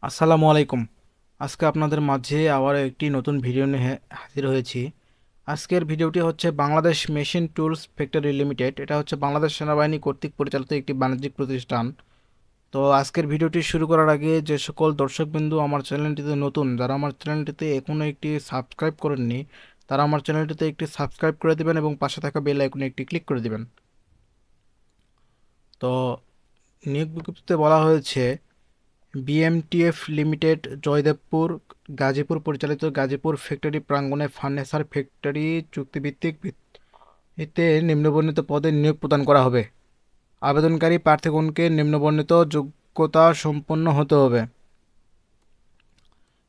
আসসালামু আলাইকুম। আজকে আপনাদের মাঝে আবার একটি নতুন ভিডিও নিয়ে হাজির হয়েছি। আজকের ভিডিওটি হচ্ছে Bangladesh machine tools factory limited. এটা হচ্ছে বাংলাদেশ সেনাবাহিনী কর্তৃক পরিচালিত একটি বাণিজ্যিক প্রতিষ্ঠান। তো আজকের ভিডিওটি শুরু করার আগে যে সকল দর্শকবিন্দু আমার চ্যানেলটিতে নতুন, যারা আমার চ্যানেলটিতে এখনও একটি সাবস্ক্রাইব করেননি, তারা আমার চ্যানেলটিতে একটি সাবস্ক্রাইব করে দিবেন এবং পাশে থাকা বেল আইকনে একটি ক্লিক করে দিবেন। তো নিয়োগ বিজ্ঞপ্তিতে বলা হয়েছে বিএমটিএফ লিমিটেড, জয়দেবপুর, গাজীপুর পরিচালিত গাজীপুর ফ্যাক্টরি প্রাঙ্গণে ফার্নিচার ফ্যাক্টরি চুক্তিভিত্তিক ভিত্তিতে নিম্নবর্ণিত পদে নিয়োগ প্রদান করা হবে। আবেদনকারী প্রার্থীগণকে নিম্নবর্ণিত যোগ্যতা সম্পন্ন হতে হবে।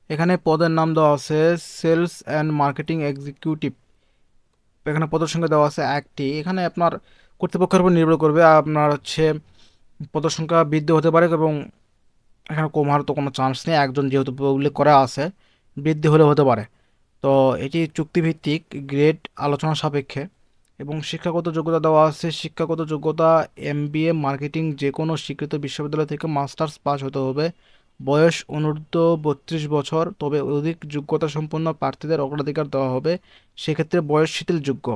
এখানে পদের নাম দেওয়া আছে সেলস অ্যান্ড মার্কেটিং এক্সিকিউটিভ। এখানে পদের সংখ্যা দেওয়া আছে একটি। এখানে আপনার কর্তৃপক্ষের উপর নির্ভর করবে, আপনার হচ্ছে পদের সংখ্যা বৃদ্ধি হতে পারে এবং এখানে কম হওয়ার তো কোনো চান্স নেই, একজন যেহেতু উল্লেখ করা আছে, বৃদ্ধি হলে হতে পারে। তো এটি চুক্তিভিত্তিক, গ্রেড আলোচনা সাপেক্ষে এবং শিক্ষাগত যোগ্যতা দেওয়া আছে। শিক্ষাগত যোগ্যতা এমবিএ মার্কেটিং যে কোনো স্বীকৃত বিশ্ববিদ্যালয় থেকে মাস্টার্স পাস হতে হবে। বয়স অনূর্ধ্ব 32 বছর, তবে অধিক যোগ্যতা সম্পন্ন প্রার্থীদের অগ্রাধিকার দেওয়া হবে, সেক্ষেত্রে বয়স শিথিলযোগ্য।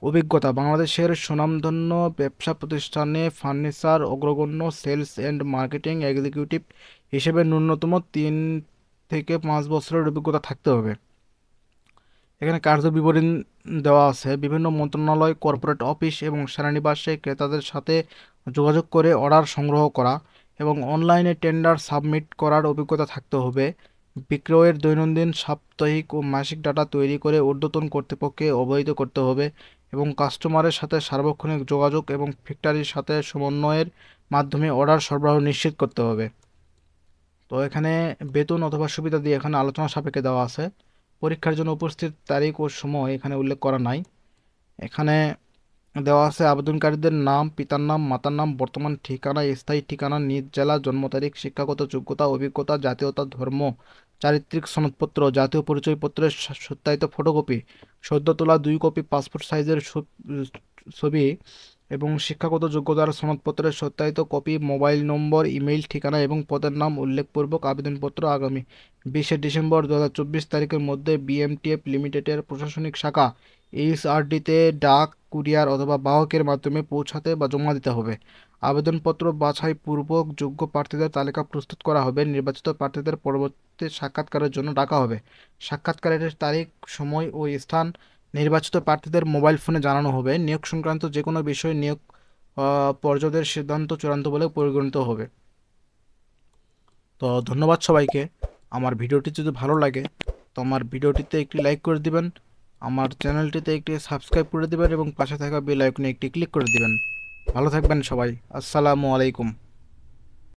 অভিজ্ঞতা বাংলাদেশের সুনামধন্য ব্যবসা প্রতিষ্ঠানে ফার্নিচার অগ্রগণ্য সেলস অ্যান্ড মার্কেটিং এক্সিকিউটিভ হিসেবে ন্যূনতম 3 থেকে 5 বছরের অভিজ্ঞতা থাকতে হবে। এখানে কার্য বিবরণ দেওয়া আছে। বিভিন্ন মন্ত্রণালয়, কর্পোরেট অফিস এবং সেনানিবাসে ক্রেতাদের সাথে যোগাযোগ করে অর্ডার সংগ্রহ করা এবং অনলাইনে টেন্ডার সাবমিট করার অভিজ্ঞতা থাকতে হবে। বিক্রয়ের দৈনন্দিন, সাপ্তাহিক ও মাসিক ডাটা তৈরি করে ঊর্ধ্বতন কর্তৃপক্ষকে অবহিত করতে হবে এবং কাস্টমারের সাথে সার্বক্ষণিক যোগাযোগ এবং ফ্যাক্টরির সাথে সমন্বয়ের মাধ্যমে অর্ডার সরবরাহ নিশ্চিত করতে হবে। তো এখানে বেতন অথবা সুবিধা দিয়ে এখানে আলোচনা সাপেক্ষে দেওয়া আছে। পরীক্ষার জন্য উপস্থিত তারিখ ও সময় এখানে উল্লেখ করা নাই। এখানে দেওয়া আছে আবেদনকারীদের নাম, পিতার নাম, মাতার নাম, বর্তমান ঠিকানা, স্থায়ী ঠিকানা, নিজ জেলা, জন্ম তারিখ, শিক্ষাগত যোগ্যতা, অভিজ্ঞতা, জাতীয়তা, ধর্ম, চারিত্রিক সনদপত্র, জাতীয় পরিচয়পত্রের সত্যায়িত ফটোকপি, সদ্য তোলা 2 কপি পাসপোর্ট সাইজের ছবি এবং শিক্ষাগত যোগ্যতার সনদপত্রের সত্যায়িত কপি, মোবাইল নম্বর, ইমেইল ঠিকানা এবং পদের নাম উল্লেখপূর্বক আবেদনপত্র আগামী 20 ডিসেম্বর 2024 তারিখের মধ্যে বিএমটিএফ লিমিটেডের প্রশাসনিক শাখা এইচআরডিতে ডাক, কুরিয়ার অথবা বাহকের মাধ্যমে পৌঁছাতে বা জমা দিতে হবে। আবেদনপত্র বাছাই পূর্বক যোগ্য প্রার্থীদের তালিকা প্রস্তুত করা হবে। নির্বাচিত প্রার্থীদের পরবর্তী সাক্ষাৎকারের জন্য ডাকা হবে। সাক্ষাৎকারের তারিখ, সময় ও স্থান নির্বাচিত প্রার্থীদের মোবাইল ফোনে জানানো হবে। নিয়োগ সংক্রান্ত যে কোনো বিষয়ে নিয়োগ পর্ষদের সিদ্ধান্ত চূড়ান্ত বলে পরিগণিত হবে। তো ধন্যবাদ সবাইকে। আমার ভিডিওটি যদি ভালো লাগে তো আমার ভিডিওটিতে একটি লাইক করে দিবেন, আমার চ্যানেলটিতে একটি সাবস্ক্রাইব করে দিবেন এবং পাশে থাকা বেল আইকনে একটি ক্লিক করে দিবেন। ভালো থাকবেন সবাই। আসসালামু আলাইকুম।